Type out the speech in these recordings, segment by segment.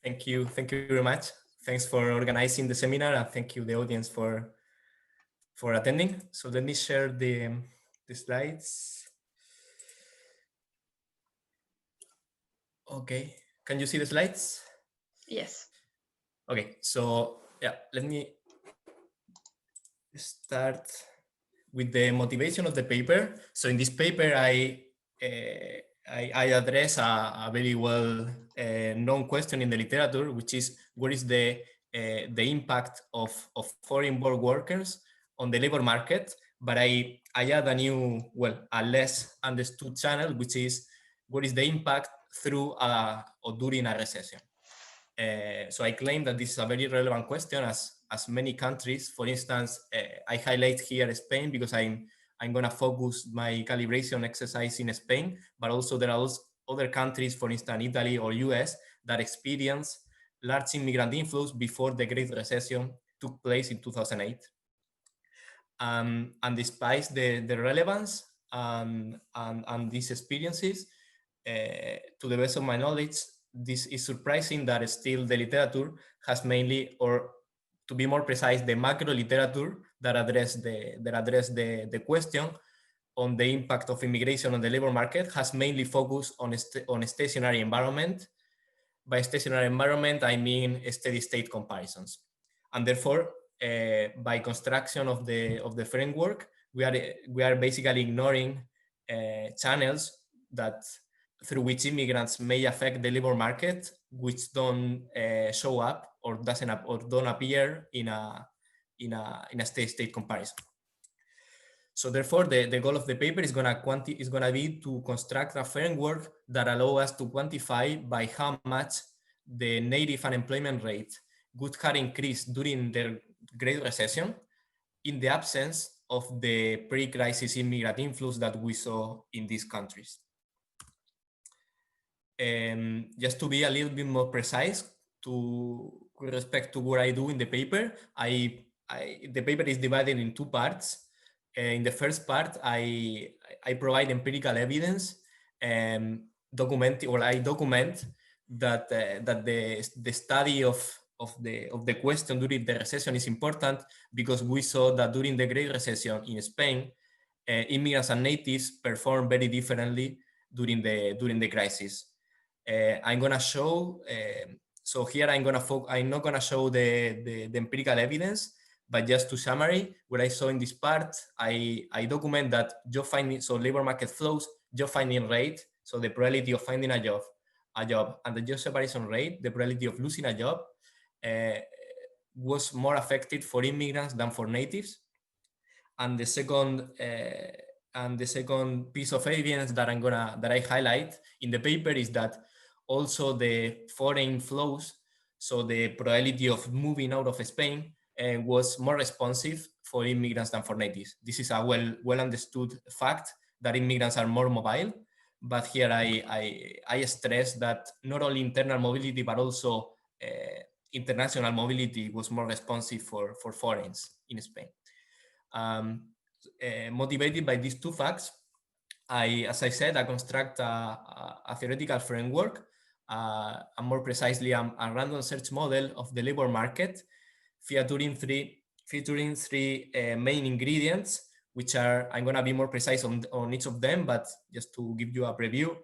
Thank you very much. Thanks for organizing the seminar, and thank you the audience for attending. So let me share the slides. Okay, can you see the slides? Yes. Okay, so yeah, let me start with the motivation of the paper. So in this paper, I address a very well known question in the literature, which is what is the impact of foreign born workers on the labor market. But I add a new, well, a less understood channel, which is what is the impact through or during a recession. So I claim that this is a very relevant question as many countries, for instance, I highlight here Spain because I'm going to focus my calibration exercise in Spain, but also there are also other countries, for instance, Italy or US, that experience large immigrant inflows before the Great Recession took place in 2008. And despite the relevance and these experiences, to the best of my knowledge, this is surprising that still the literature has mainly, or to be more precise, the macro literature that address the question on the impact of immigration on the labor market has mainly focused on a stationary environment. By stationary environment, I mean steady state comparisons. And therefore, by construction of the framework, we are basically ignoring channels that through which immigrants may affect the labor market, which don't show up or don't appear in a steady state comparison. So therefore, the goal of the paper is gonna be to construct a framework that allow us to quantify by how much the native unemployment rate would have increased during the Great Recession in the absence of the pre-crisis immigrant influx that we saw in these countries. Just to be a little bit more precise with respect to what I do in the paper, the paper is divided in two parts. In the first part, I provide empirical evidence and I document that the study of the question during the recession is important because we saw that during the Great Recession in Spain, immigrants and natives performed very differently during the crisis. I'm gonna show. So here I'm not gonna show the empirical evidence, but just to summary, what I saw in this part, I document that job finding, so labor market flows, job finding rate, so the probability of finding a job, and the job separation rate, the probability of losing a job, was more affected for immigrants than for natives. And the second piece of evidence that I highlight in the paper is that also the foreign flows, so the probability of moving out of Spain, was more responsive for immigrants than for natives. This is a well understood fact that immigrants are more mobile, but here I stress that not only internal mobility but also international mobility was more responsive for foreigners in Spain. Motivated by these two facts, as I said, I construct a theoretical framework, and more precisely, a random search model of the labor market, featuring three main ingredients, which are, I'm going to be more precise on each of them, but just to give you a preview,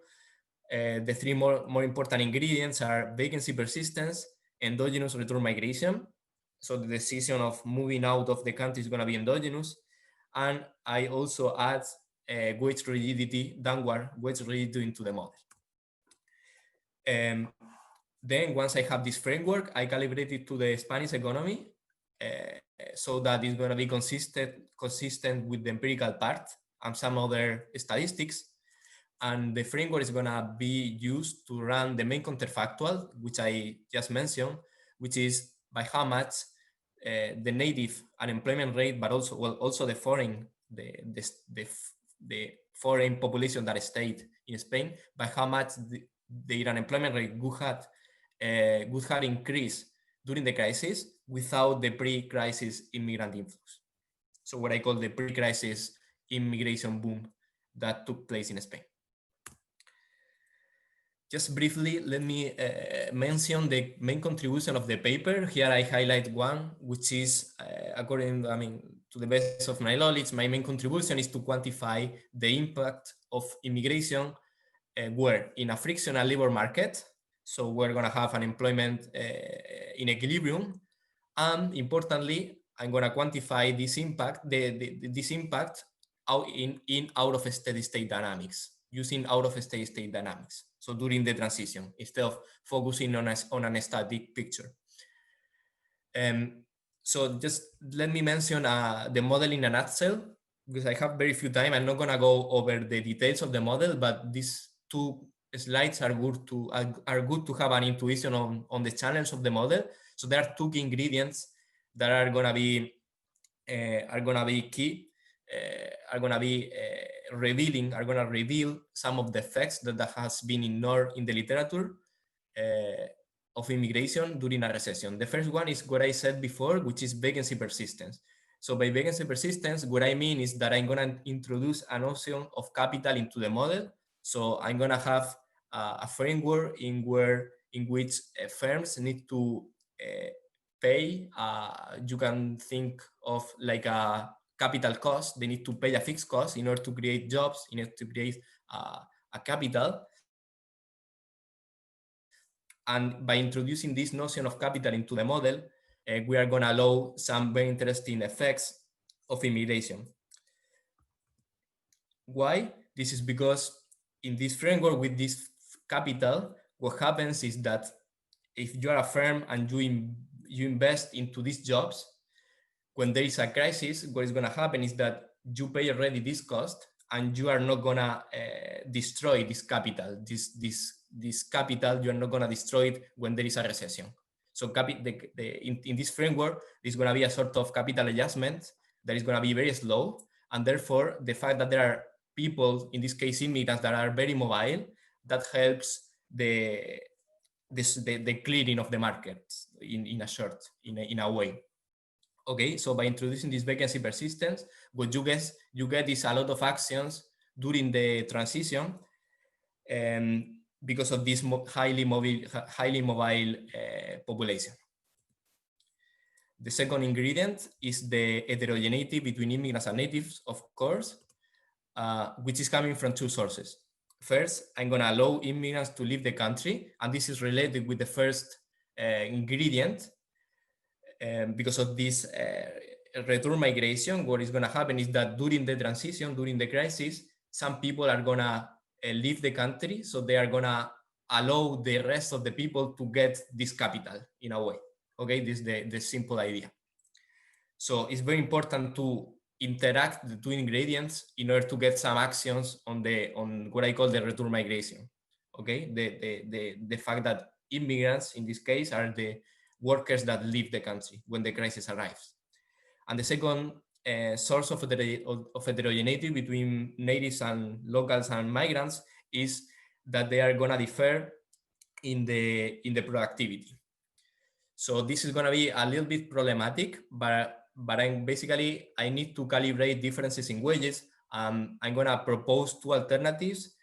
the three more important ingredients are vacancy persistence, endogenous return migration. So the decision of moving out of the country is going to be endogenous. And I also add wage rigidity, downward wage rigidity into the model. Then once I have this framework, I calibrate it to the Spanish economy so that it's going to be consistent with the empirical part and some other statistics. And the framework is going to be used to run the main counterfactual, which I just mentioned, which is by how much the native unemployment rate, but also the foreign foreign population that stayed in Spain, by how much the unemployment rate would have increased during the crisis without the pre-crisis immigrant influx. So what I call the pre-crisis immigration boom that took place in Spain. just briefly, let me mention the main contribution of the paper. Here I highlight one, which is, to the best of my knowledge, my main contribution is to quantify the impact of immigration where in a frictional labor market, so we're gonna have an employment in equilibrium, and importantly, I'm gonna quantify this impact, this impact out of steady state dynamics, using out of steady state dynamics. So during the transition, instead of focusing on a static picture. So just let me mention the model in a nutshell, because I have very few time. I'm not gonna go over the details of the model, but these two slides are good to have an intuition on the channels of the model. So there are two key ingredients that are gonna be key, are gonna reveal some of the effects that has been ignored in the literature of immigration during a recession. The first one is what I said before, which is vacancy persistence. So by vacancy persistence, what I mean is that I'm gonna introduce a notion of capital into the model. So I'm gonna have a framework in which firms need to pay. You can think of like a capital cost. They need to pay a fixed cost in order to create jobs, in order to create a capital. And by introducing this notion of capital into the model, we are going to allow some very interesting effects of immigration. Why? This is because in this framework with this capital, what happens is that if you are a firm and you invest into these jobs, when there is a crisis, what is going to happen is that you pay already this cost, and you are not going to destroy this capital. This capital, you are not going to destroy it when there is a recession. So in this framework, there's going to be a sort of capital adjustment that is going to be very slow. And therefore, the fact that there are people, in this case immigrants, that are very mobile, that helps the clearing of the market in a way. Okay, so by introducing this vacancy persistence, what you get is a lot of actions during the transition, because of this highly mobile population. The second ingredient is the heterogeneity between immigrants and natives, of course, which is coming from two sources. First, I'm going to allow immigrants to leave the country, and this is related with the first ingredient. Because of this return migration, what is going to happen is that during the transition, during the crisis, some people are going to leave the country, so they are going to allow the rest of the people to get this capital in a way. Okay, this is the simple idea. So it's very important to interact the two ingredients in order to get some actions on what I call the return migration. Okay, the fact that immigrants in this case are the workers that leave the country when the crisis arrives. And the second source of heterogeneity between natives and locals and migrants is that they are going to differ in the productivity. So this is going to be a little bit problematic, but I need to calibrate differences in wages. I'm going to propose two alternatives.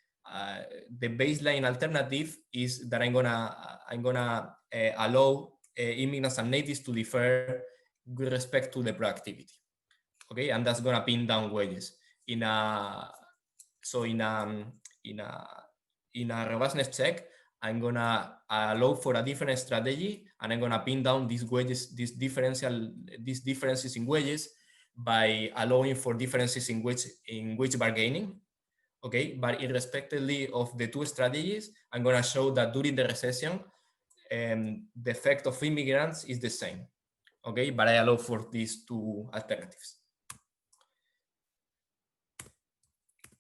The baseline alternative is that I'm gonna allow immigrants and natives to differ with respect to the productivity. Okay, and that's gonna pin down wages in a robustness check. I'm gonna allow for a different strategy, and I'm gonna pin down these wages, these differences in wages, by allowing for differences in wage bargaining. Okay, but irrespectively of the two strategies, I'm gonna show that during the recession, the effect of immigrants is the same. Okay, but I allow for these two alternatives.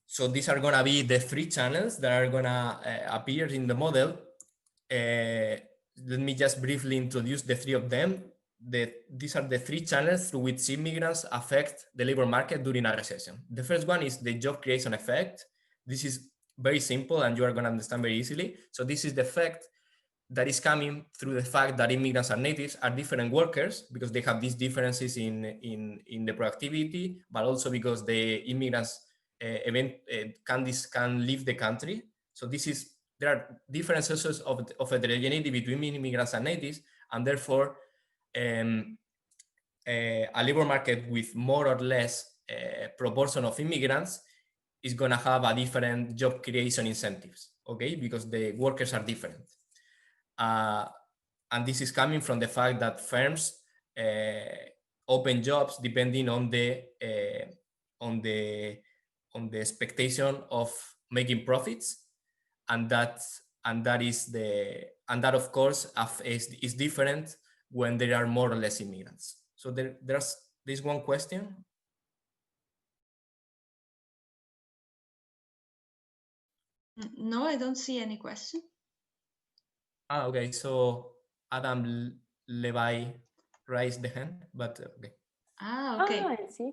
So these are gonna be the three channels that are gonna appear in the model. Let me just briefly introduce the three of them. These are the three channels through which immigrants affect the labor market during a recession. The first one is the job creation effect. This is very simple and you are gonna understand very easily. So this is the effect that is coming through the fact that immigrants and natives are different workers, because they have these differences in the productivity, but also because the immigrants can leave the country. So this is there are different sources of heterogeneity between immigrants and natives, and therefore a labor market with more or less proportion of immigrants is going to have a different job creation incentives, okay, because the workers are different. And this is coming from the fact that firms open jobs depending on the expectation of making profits, and that of course is different when there are more or less immigrants. So there's this one question. No, I don't see any question. Okay, so Adam Levi raised the hand, but okay. Okay. I see.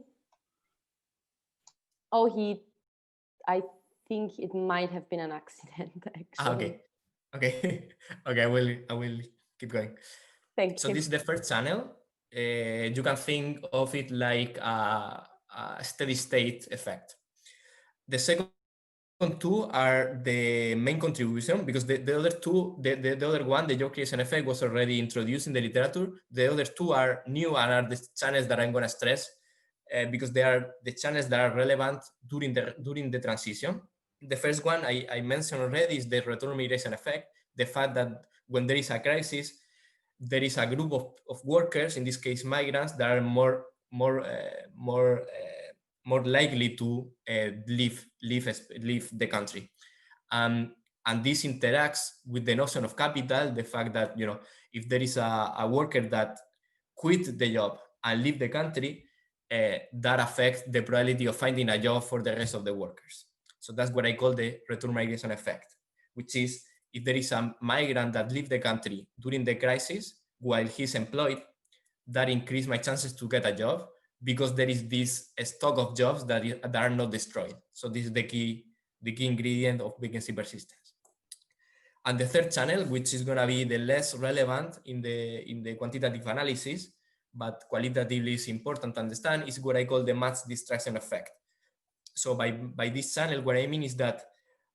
Oh, I think it might have been an accident, actually. Okay. Okay, I will keep going. Thank So you. this is the first channel. You can think of it like a steady state effect. The second two are the main contribution, because the other two, the other one, the job creation effect, was already introduced in the literature. The other two are new and are the channels that I'm going to stress because they are the channels that are relevant during the transition. The first one I mentioned already is the return migration effect, the fact that when there is a crisis, there is a group of workers, in this case migrants, that are more likely to leave the country. And this interacts with the notion of capital, the fact that, you know, if there is a worker that quit the job and leave the country, that affects the probability of finding a job for the rest of the workers. So that's what I call the return migration effect, which is if there is a migrant that leaves the country during the crisis while he's employed, that increase my chances to get a job, because there is this stock of jobs that are not destroyed. So this is the key ingredient of vacancy persistence. And the third channel, which is going to be the less relevant in the quantitative analysis, but qualitatively is important to understand, is what I call the mass distraction effect. So by this channel, what I mean is that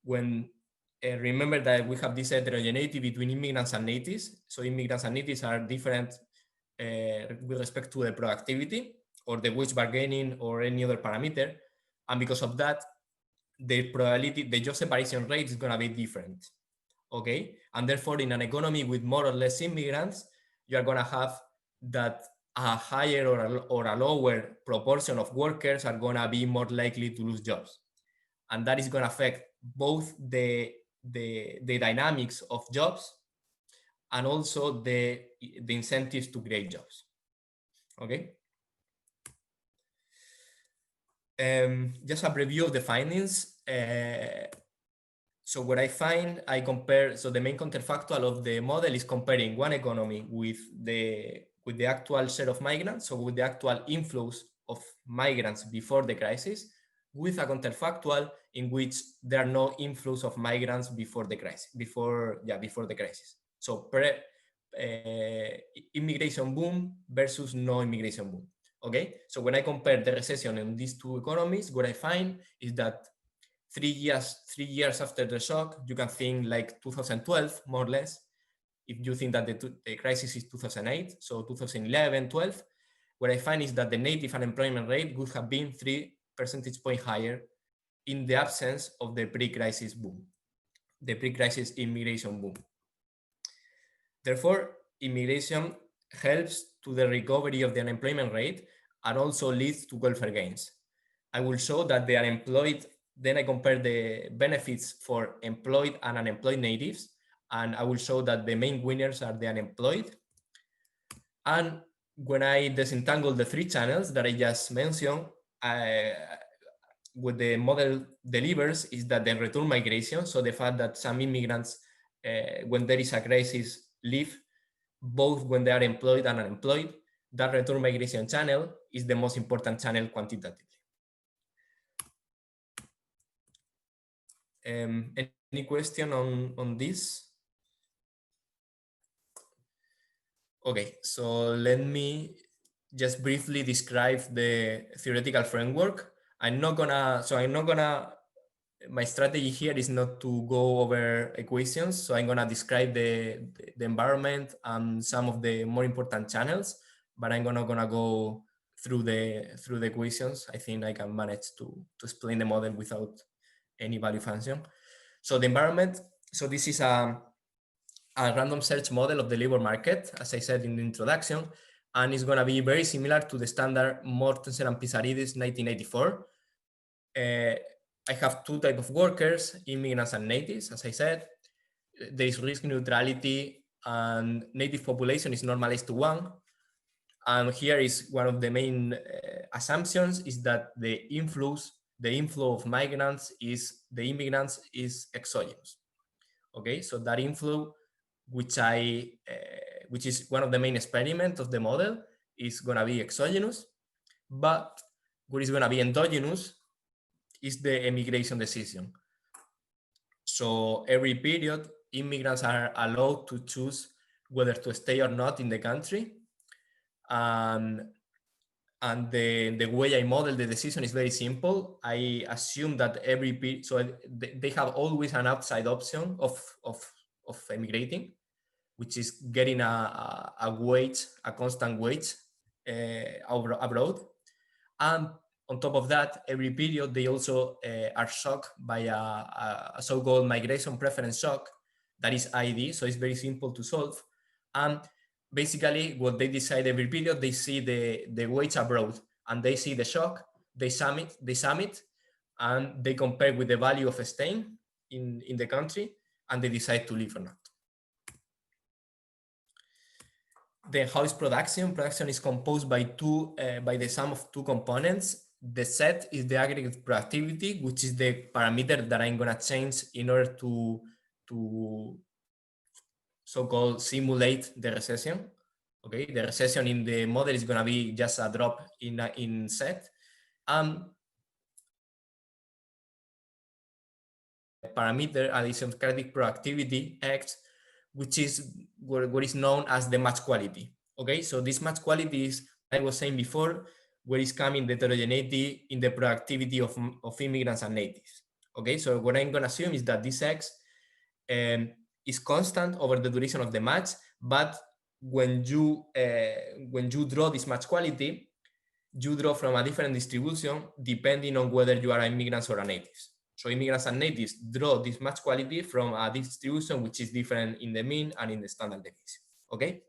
when remember that we have this heterogeneity between immigrants and natives. So immigrants and natives are different with respect to the productivity or the wage bargaining or any other parameter. And because of that, the probability, the job separation rate is going to be different. Okay. And therefore, in an economy with more or less immigrants, you are going to have that a higher or a lower proportion of workers are going to be more likely to lose jobs. And that is going to affect both the dynamics of jobs and also the incentives to create jobs. Okay. Just a preview of the findings. So what I find, I compare, so the main counterfactual of the model is comparing one economy with the actual share of migrants, so with the actual inflows of migrants before the crisis, with a counterfactual in which there are no inflows of migrants before the crisis, before the crisis. So immigration boom versus no immigration boom. Okay, so when I compare the recession in these two economies, what I find is that 3 years after the shock, you can think like 2012, more or less. If you think that the crisis is 2008, so 2011, 12, what I find is that the native unemployment rate would have been 3 percentage points higher in the absence of the pre-crisis boom, the pre-crisis immigration boom. Therefore, immigration helps to the recovery of the unemployment rate and also leads to welfare gains. I will show that the unemployed, then I compare the benefits for employed and unemployed natives, and I will show that the main winners are the unemployed. And when I disentangle the 3 channels that I just mentioned, what the model delivers is that the return migration, so the fact that some immigrants, when there is a crisis, leave, both when they are employed and unemployed, that return migration channel is the most important channel quantitatively. Any question on this? Okay, so let me just briefly describe the theoretical framework. I'm not gonna my strategy here is not to go over equations. So I'm gonna describe the environment and some of the more important channels, but I'm not gonna go through the equations. I think I can manage to explain the model without any value function. So the environment, so this is a random search model of the labor market, as I said in the introduction, and it's gonna be very similar to the standard Mortensen and Pisaridis 1984. I have two types of workers, immigrants and natives, as I said. There is risk neutrality and native population is normalized to 1. And here is one of the main assumptions is that the inflow of migrants is, the immigrants is exogenous. Okay, so that inflow, which is one of the main experiments of the model, is gonna be exogenous, but what is gonna be endogenous is the immigration decision. So every period, immigrants are allowed to choose whether to stay or not in the country. And the way I model the decision is very simple. I assume that every period, so they have always an outside option of emigrating, which is getting a wage, a constant wage abroad. And on top of that, every period, they also are shocked by a so-called migration preference shock that is ID. So it's very simple to solve. And basically what they decide every period, they see the wage abroad and they see the shock, they sum it, and they compare with the value of staying in the country, and they decide to leave or not. Then how is production? Production is composed by the sum of two components. The set is the aggregate productivity, which is the parameter that I'm gonna change in order to so-called simulate the recession. Okay, the recession in the model is gonna be just a drop in set. Parameter idiosyncratic productivity X, which is what is known as the match quality. Okay, so this match quality is, I was saying before, where is coming the heterogeneity in the productivity of immigrants and natives. Okay, so what I'm gonna assume is that this X is constant over the duration of the match, but when you draw this match quality, you draw from a different distribution depending on whether you are immigrants or a natives. So immigrants and natives draw this match quality from a distribution which is different in the mean and in the standard deviation. Okay.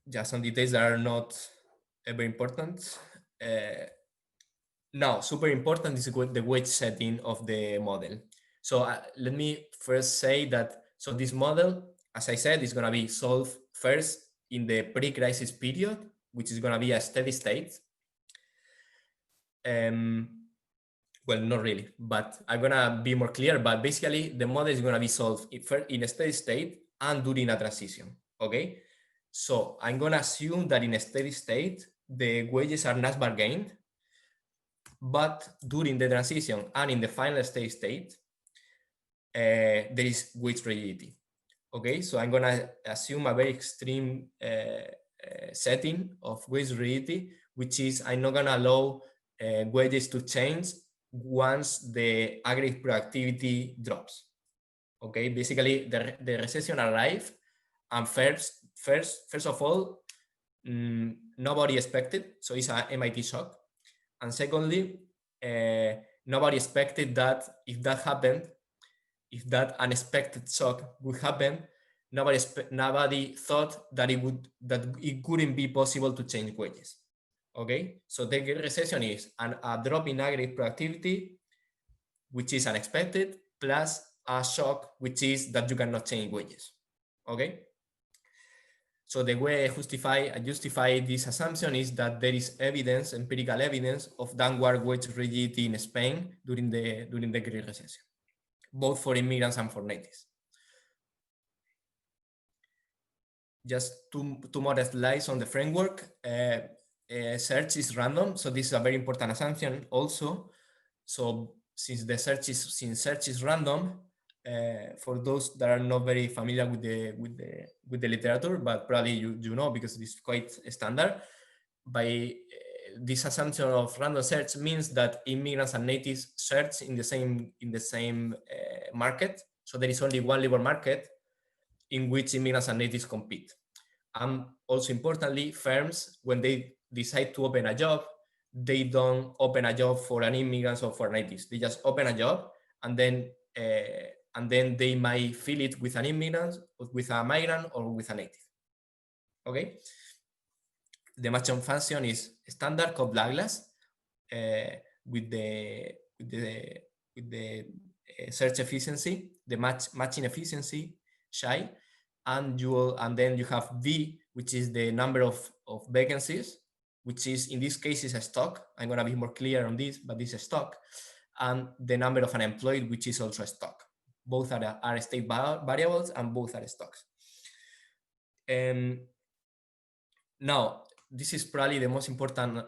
Just some details that are not very important. Now, super important is the weight setting of the model. So let me first say that, so this model, as I said, is going to be solved first in the pre-crisis period, which is going to be a steady state. Well, not really, but I'm going to be more clear, but basically the model is going to be solved in a steady state and during a transition. Okay. So I'm going to assume that in a steady state, the wages are not bargained, but during the transition and in the final steady state, there is wage rigidity. Okay, so I'm going to assume a very extreme setting of wage rigidity, which is I'm not going to allow wages to change once the aggregate productivity drops. Okay, basically the recession arrived, and first of all, nobody expected, so it's an MIT shock. And secondly, nobody expected that if that happened, if that unexpected shock would happen, nobody thought that it couldn't be possible to change wages. Okay, so the Great Recession is a drop in aggregate productivity, which is unexpected, plus a shock, which is that you cannot change wages. Okay. So the way I justify this assumption is that there is evidence, empirical evidence of downward wage rigidity in Spain during the Great Recession, both for immigrants and for natives. Just two more slides on the framework. Search is random, so this is a very important assumption also. So since search is random, for those that are not very familiar with the literature, but probably you know because it's quite standard. By this assumption of random search means that immigrants and natives search in the same market. So there is only one labor market in which immigrants and natives compete. And also importantly, firms, when they decide to open a job, they don't open a job for an immigrant or for natives. They just open a job, and then they might fill it with an immigrant, with a migrant, or with a native. Okay. The matching function is standard Cobb-Douglas with the search efficiency, the matching efficiency, Chi, and then you have V, which is the number of vacancies, which is in this case is a stock. I'm gonna be more clear on this, but this is a stock, and the number of unemployed, which is also a stock. Both are state variables, and both are stocks. Now, this is probably the most important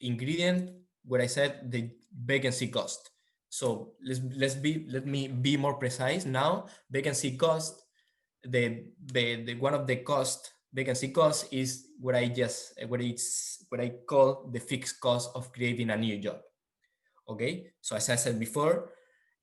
ingredient where I said the vacancy cost. So let me be more precise now. Vacancy cost, the one of the vacancy cost is what I call the fixed cost of creating a new job. Okay, so as I said before,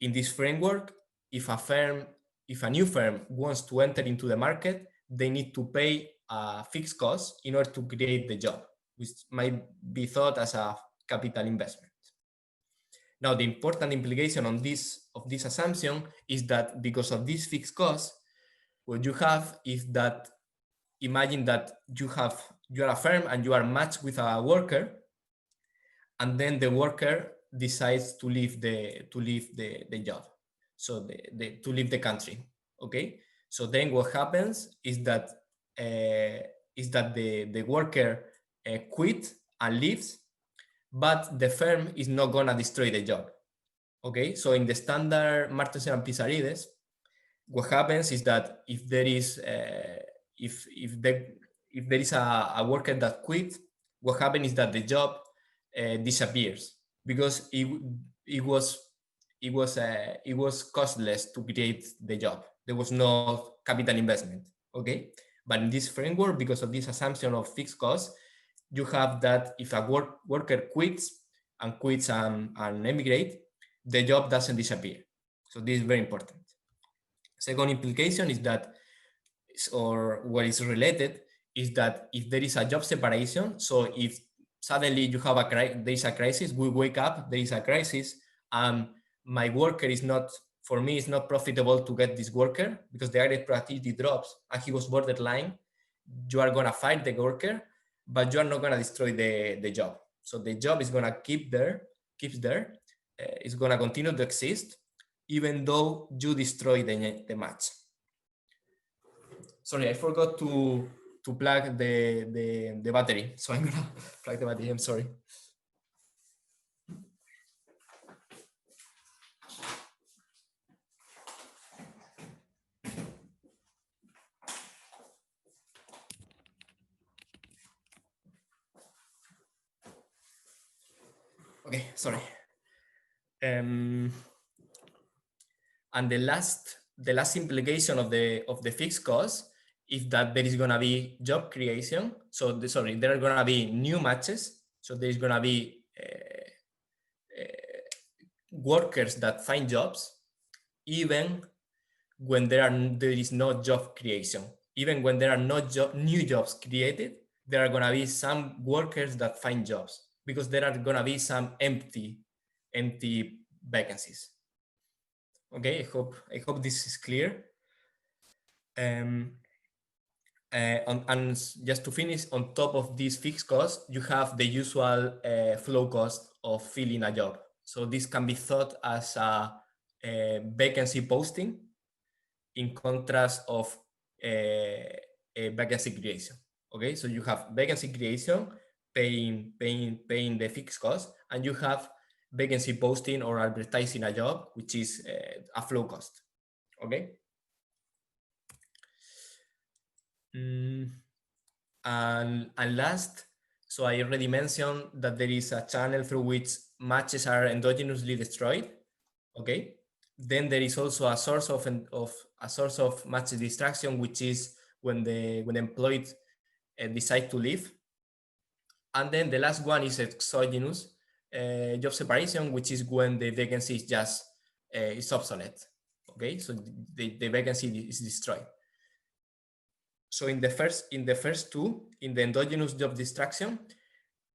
in this framework, if a new firm wants to enter into the market, they need to pay a fixed cost in order to create the job, which might be thought as a capital investment. Now, the important implication of this assumption is that because of this fixed cost, what you have is that, imagine that you are a firm and you are matched with a worker, and then the worker decides to leave the job, so to leave the country. Okay, so then what happens is that the worker quit and leaves, but the firm is not gonna destroy the job. Okay, so in the standard Martensen and Pizarrides, what happens is that if there is a worker that quit, what happens is that the job disappears, because it was costless to create the job. There was no capital investment. Okay, but in this framework, because of this assumption of fixed cost, you have that if a worker quits and emigrate, the job doesn't disappear. So this is very important. Second implication is that, or what is related, is that if there is a job separation, so if suddenly you have there is a crisis, we wake up, there is a crisis, and my worker is not, for me, it's not profitable to get this worker because the average productivity drops and he was borderline, you are gonna fire the worker, but you are not gonna destroy the job. So the job is gonna keeps there, it's gonna continue to exist, even though you destroy the match. Sorry, I forgot to plug the battery, so I'm gonna plug the battery. I'm sorry. Okay, sorry. And the last implication of the fixed cost is that there is gonna be job creation. So there are gonna be new matches. So there is gonna be workers that find jobs, even when there is no job creation. Even when there are no new jobs created, there are gonna be some workers that find jobs, because there are gonna be some empty vacancies. Okay, I hope this is clear. And just to finish, on top of this fixed cost, you have the usual flow cost of filling a job. So this can be thought as a vacancy posting, in contrast of a vacancy creation. Okay, so you have vacancy creation paying the fixed cost, and you have vacancy posting or advertising a job, which is a flow cost. Okay. And last, so I already mentioned that there is a channel through which matches are endogenously destroyed. Okay. Then there is also a source of match distraction, which is when the employed decide to leave. And then the last one is exogenous job separation, which is when the vacancy is just is obsolete. Okay, so the vacancy is destroyed. So in the first two, in the endogenous job destruction,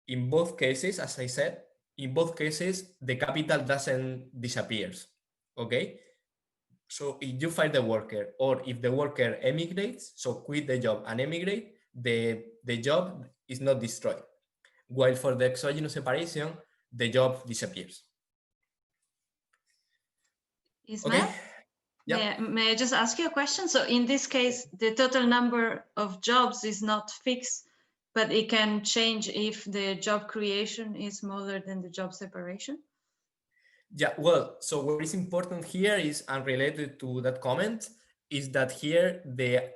in both cases, as I said, in both cases, the capital doesn't disappear. Okay, so if you fire the worker, or if the worker emigrates, so quit the job and emigrate, the job is not destroyed. While for the exogenous separation, the job disappears. Ismael? Okay. Yeah. May I just ask you a question? So in this case, the total number of jobs is not fixed, but it can change if the job creation is smaller than the job separation? Yeah, well, so what is important here is, and related to that comment, is that here the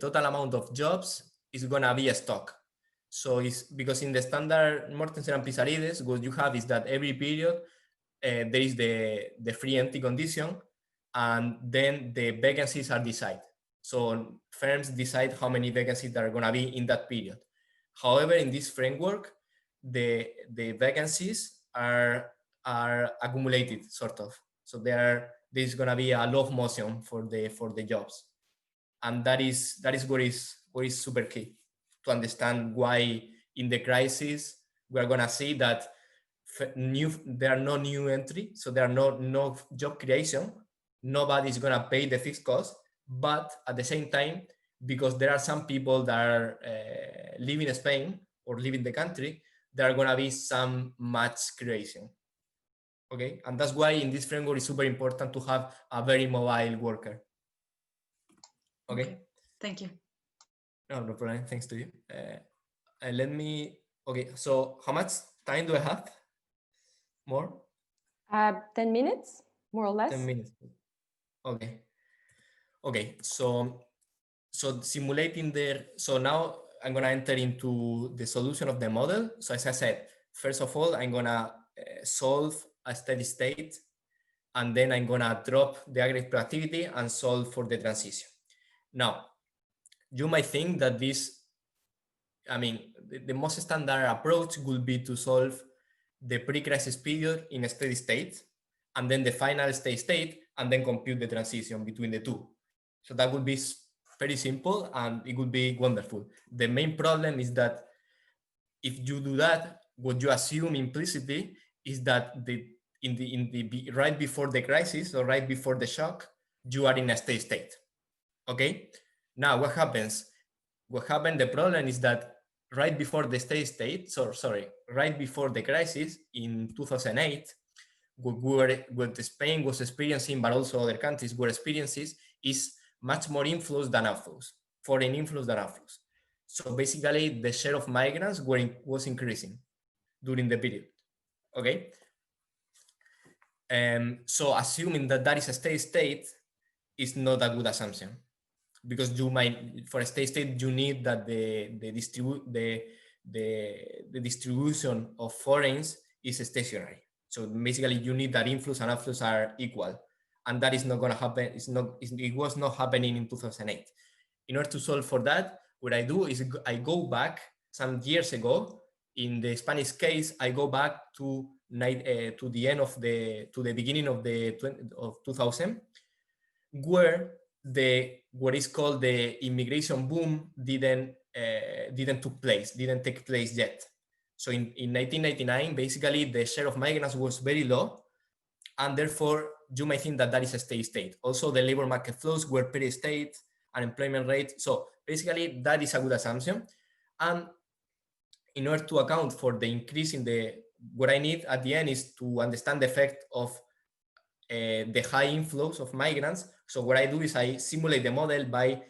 total amount of jobs is gonna be a stock. So it's because in the standard Mortensen and Pizarrides, what you have is that every period there is the free empty condition, and then the vacancies are decided. So firms decide how many vacancies there are gonna be in that period. However, in this framework, the vacancies are accumulated, sort of. So there's gonna be a law of motion for the jobs, and that is what is super key to understand why in the crisis we are gonna see that there are no new entry, so there are no job creation. Nobody's gonna pay the fixed cost, but at the same time, because there are some people that are living in Spain or living the country, there are gonna be some match creation. Okay, and that's why in this framework it's super important to have a very mobile worker. Okay. Thank you. No problem. Thanks to you. Let me. Okay. So how much time do I have? More? 10 minutes, more or less. 10 minutes. Okay. Okay. So simulating there. So now I'm gonna enter into the solution of the model. So as I said, first of all, I'm gonna solve a steady state, and then I'm gonna drop the aggregate productivity and solve for the transition. Now, you might think that this, I mean, the most standard approach would be to solve the pre-crisis period in a steady state, and then the final steady state, and then compute the transition between the two. So that would be very simple, and it would be wonderful. The main problem is that if you do that, what you assume implicitly is that right before the crisis or right before the shock, you are in a steady state. Okay. Now what happens? The problem is that right before the steady state, right before the crisis in 2008, what Spain was experiencing, but also other countries were experiencing, is much more inflows than outflows, foreign inflows than outflows. So basically, the share of migrants was increasing during the period. Okay. So assuming that is a steady state is not a good assumption, because you might, for a steady state, you need that the distribution of foreigners is stationary. So basically, you need that inflows and outflows are equal, and that is not going to happen. It was not happening in 2008. In order to solve for that, what I do is I go back some years ago. In the Spanish case, I go back to the beginning of 2000, where what is called the immigration boom didn't take place yet. So in 1999, basically the share of migrants was very low, and therefore you might think that is a steady state. Also, the labor market flows were pretty steady, unemployment rate. So basically that is a good assumption. And in order to account for the increase in what I need at the end is to understand the effect of the high inflows of migrants. So what I do is I simulate the model by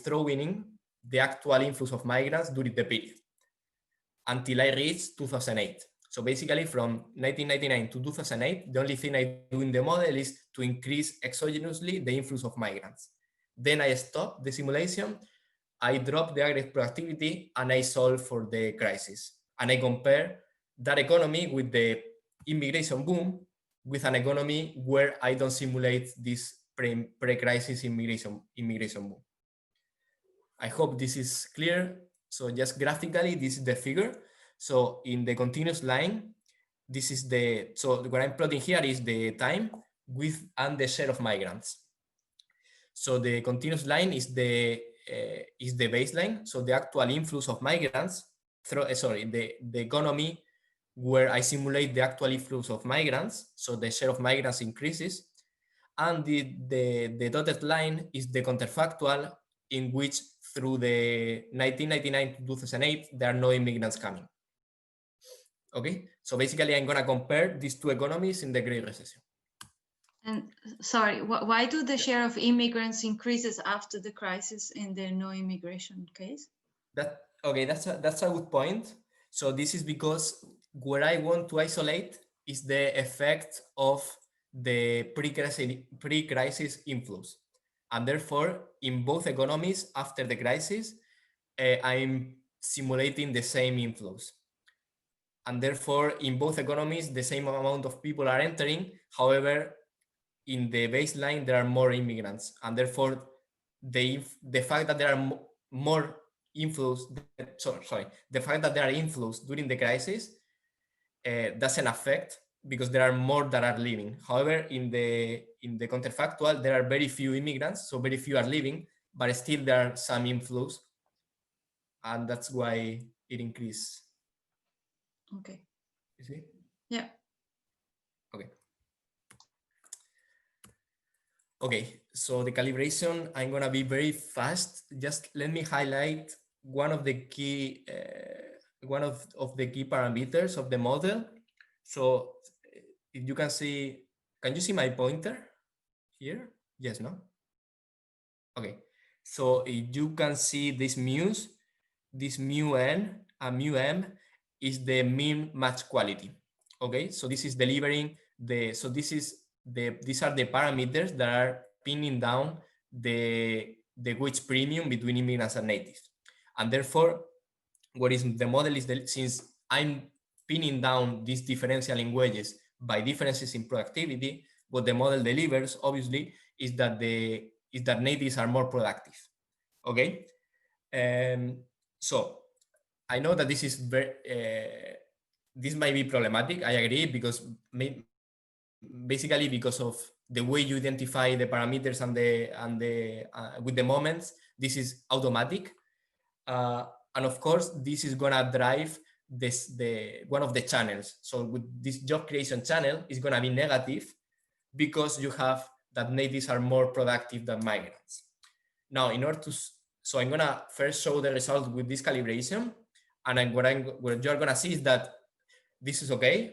throwing in the actual inflows of migrants during the period until I reach 2008. So basically from 1999 to 2008, the only thing I do in the model is to increase exogenously the inflows of migrants. Then I stop the simulation, I drop the aggregate productivity, and I solve for the crisis. And I compare that economy with the immigration boom with an economy where I don't simulate this pre-crisis immigration boom. I hope this is clear. So just graphically, this is the figure. So in the continuous line, this is so what I'm plotting here is the time with and the share of migrants. So the continuous line is the baseline. So the actual influx of migrants through, the economy where I simulate the actual influx of migrants. So the share of migrants increases. And the dotted line is the counterfactual, in which through the 1999 to 2008, there are no immigrants coming. Okay, so basically I'm gonna compare these two economies in the Great Recession. And sorry, why do the share of immigrants increases after the crisis in the no immigration case? That's a good point. So this is because where I want to isolate is the effect of the pre-crisis inflows. And therefore, in both economies after the crisis, I'm simulating the same inflows. And therefore, in both economies, the same amount of people are entering. However, in the baseline, there are more immigrants. And therefore, the fact that there are more inflows, the fact that there are inflows during the crisis doesn't affect, because there are more that are leaving. However, in the counterfactual, there are very few immigrants, so very few are leaving, but still there are some inflows, and that's why it increased. Okay. You see? Yeah. Okay. Okay, so the calibration, I'm gonna be very fast. Just let me highlight one of the key parameters of the model. So if you can see, can you see my pointer here? Yes, no? Okay, so if you can see these mu's, this mu n and mu m is the mean match quality. Okay, so this is delivering these are the parameters that are pinning down the wage premium between immigrants and natives. And therefore, what is the model is since I'm pinning down this differential in wages by differences in productivity, what the model delivers obviously is that natives are more productive. Okay, so I know that this is this might be problematic. I agree, because basically because of the way you identify the parameters and with the moments, this is automatic, and of course this is gonna drive one of the channels. So with this job creation channel is gonna be negative, because you have that natives are more productive than migrants. Now, so I'm gonna first show the result with this calibration, and what you're gonna see is that this is okay.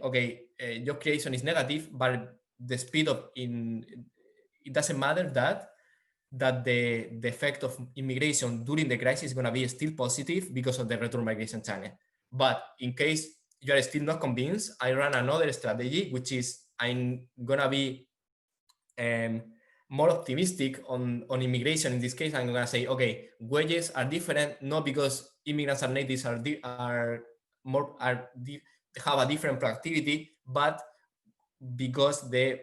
Job creation is negative, but the speed of it doesn't matter that the effect of immigration during the crisis is gonna be still positive because of the return migration channel. But in case you are still not convinced, I run another strategy, which is I'm gonna be more optimistic on immigration. In this case, I'm gonna say, okay, wages are different, not because immigrants and natives have a different productivity, but because the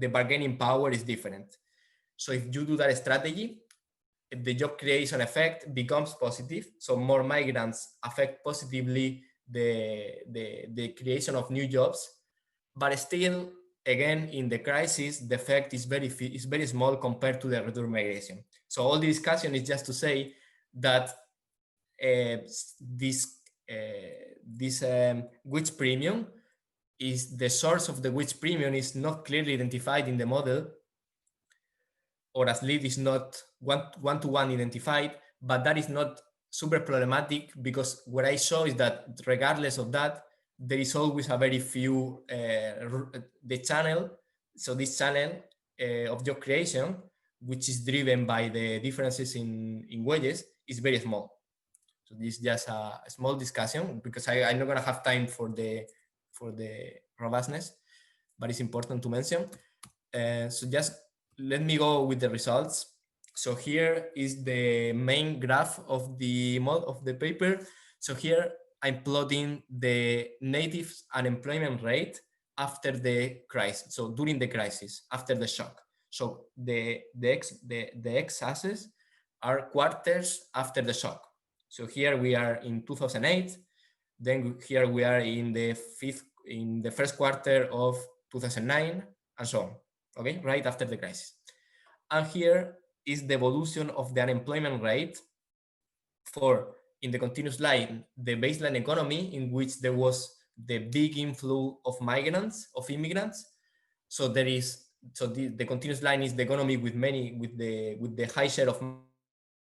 bargaining power is different. So if you do that strategy, the job creation effect becomes positive. So more migrants affect positively the creation of new jobs, but still, again, in the crisis, the effect is very small compared to the return migration. So all the discussion is just to say that this wage premium is the source of the wage premium is not clearly identified in the model, or at least is not one-to-one identified, but that is not super problematic, because what I show is that regardless of that, there is always a very few, the channel, so this channel of job creation, which is driven by the differences in wages, is very small. So this is just a small discussion, because I'm not gonna have time for the robustness, but it's important to mention. So just let me go with the results. So here is the main graph of the paper. So here I'm plotting the native unemployment rate after the crisis. So during the crisis, after the shock. So the x-axis are quarters after the shock. So here we are in 2008. Then here we are in the first quarter of 2009, and so on. Okay, right after the crisis. And here is the evolution of the unemployment rate for, in the continuous line, the baseline economy in which there was the big inflow of migrants, of immigrants. So there is, so the continuous line is the economy with the high share of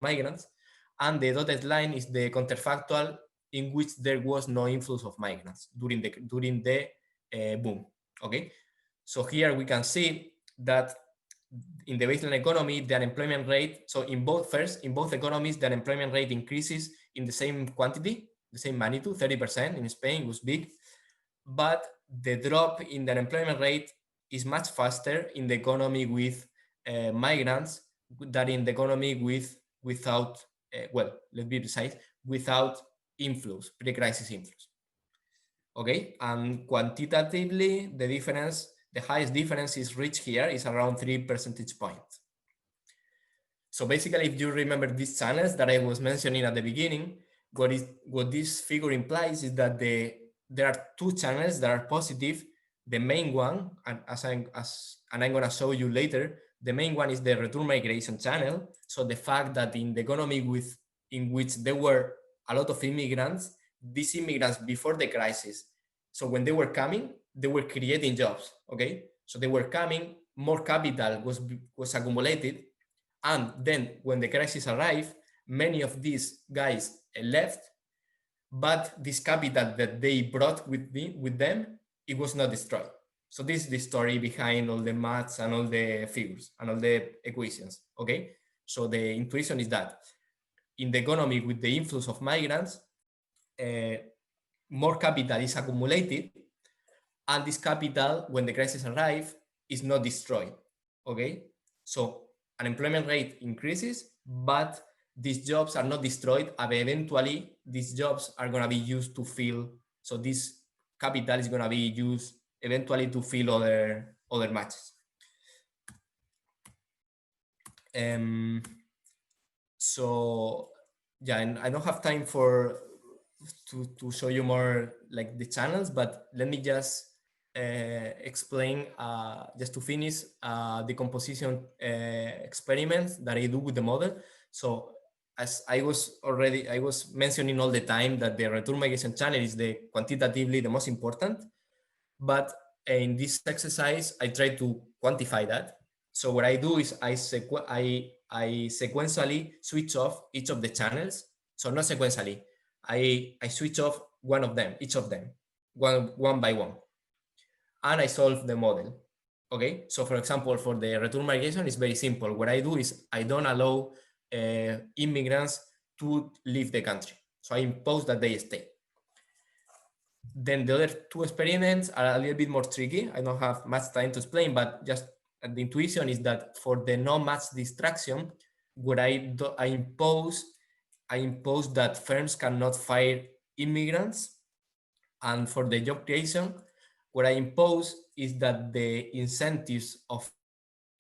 migrants, and the dotted line is the counterfactual in which there was no influx of migrants during the boom. Okay, so here we can see that in the baseline economy, the unemployment rate, so in both economies, the unemployment rate increases in the same quantity, the same magnitude, 30% in Spain was big, but the drop in the unemployment rate is much faster in the economy with migrants than in the economy without, well, let's be precise, without inflows, pre-crisis inflows. Okay, and quantitatively, the difference, the highest difference is reached here is around 3 percentage points. So basically, if you remember these channels that I was mentioning at the beginning, what this figure implies is that there are two channels that are positive. The main one, and I'm gonna show you later, the main one is the return migration channel. So the fact that in the economy in which there were a lot of immigrants, these immigrants before the crisis, so when they were coming, they were creating jobs. Okay, so they were coming, more capital was accumulated, and then when the crisis arrived, many of these guys left, but this capital that they brought with them, it was not destroyed. So this is the story behind all the maths and all the figures and all the equations. Okay, so the intuition is that in the economy with the influx of migrants, more capital is accumulated, and this capital, when the crisis arrives, is not destroyed. Okay, so unemployment rate increases, but these jobs are not destroyed, and eventually these jobs are going to be used to fill, so this capital is going to be used eventually to fill other matches. So yeah, and I don't have time to show you more like the channels, but let me just explain, just to finish, decomposition experiments that I do with the model. So as I was mentioning all the time that the return migration channel is quantitatively the most important, but in this exercise, I try to quantify that. So what I do is I sequentially switch off each of the channels. So not sequentially, I switch off one of them, each of them, one by one, and I solve the model. Okay, so for example, for the return migration, it's very simple. What I do is I don't allow immigrants to leave the country. So I impose that they stay. Then the other two experiments are a little bit more tricky. I don't have much time to explain, but just the intuition is that for the no-match distraction, what I impose that firms cannot fire immigrants. And for the job creation, what I impose is that the incentives of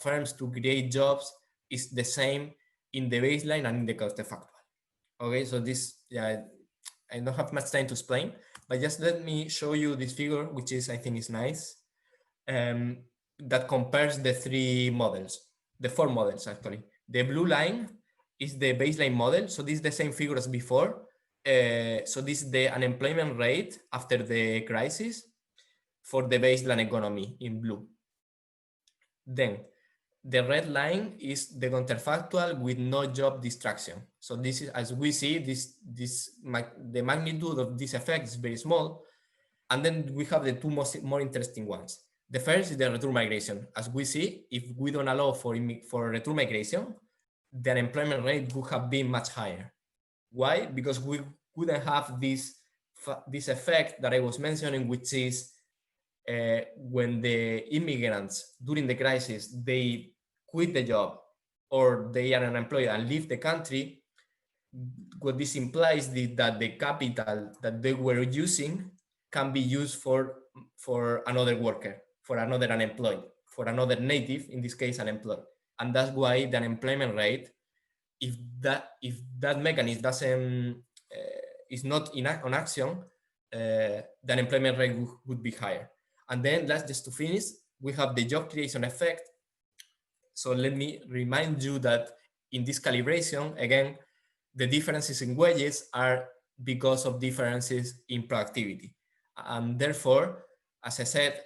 firms to create jobs is the same in the baseline and in the counterfactual. Okay, so this, yeah, I don't have much time to explain, but just let me show you this figure, which is, I think is nice, that compares the four models actually. The blue line is the baseline model. So this is the same figure as before. So this is the unemployment rate after the crisis for the baseline economy in blue. Then the red line is the counterfactual with no job distraction. So this is, as we see, the magnitude of this effect is very small. And then we have the two more interesting ones. The first is the return migration. As we see, if we don't allow for return migration, the unemployment rate would have been much higher. Why? Because we wouldn't have this effect that I was mentioning, which is when the immigrants during the crisis, they quit the job or they are unemployed and leave the country. What this implies is that the capital that they were using can be used for another worker, for another unemployed, for another native, in this case unemployed. And that's why the unemployment rate, if that mechanism doesn't is not on action, the unemployment rate would be higher. And then just to finish, we have the job creation effect. So let me remind you that in this calibration, again, the differences in wages are because of differences in productivity. And therefore, as I said,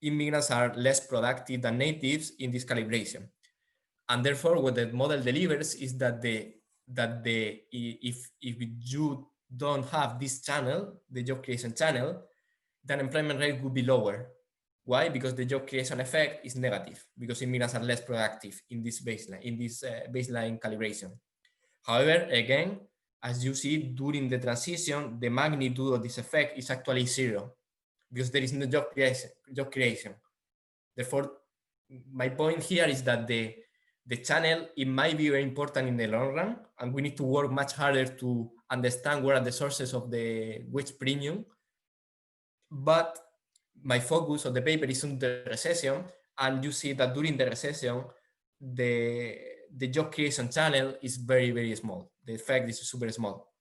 immigrants are less productive than natives in this calibration. And therefore, what the model delivers is that if you don't have this channel, the job creation channel, the unemployment rate would be lower. Why? Because the job creation effect is negative, because immigrants are less productive in this baseline calibration. However, again, as you see during the transition, the magnitude of this effect is actually zero, because there is no job creation. Therefore, my point here is that the channel, it might be very important in the long run, and we need to work much harder to understand where are the sources of the wage premium. But my focus of the paper is on the recession, and you see that during the recession, the job creation channel is very, very small. The effect is super small.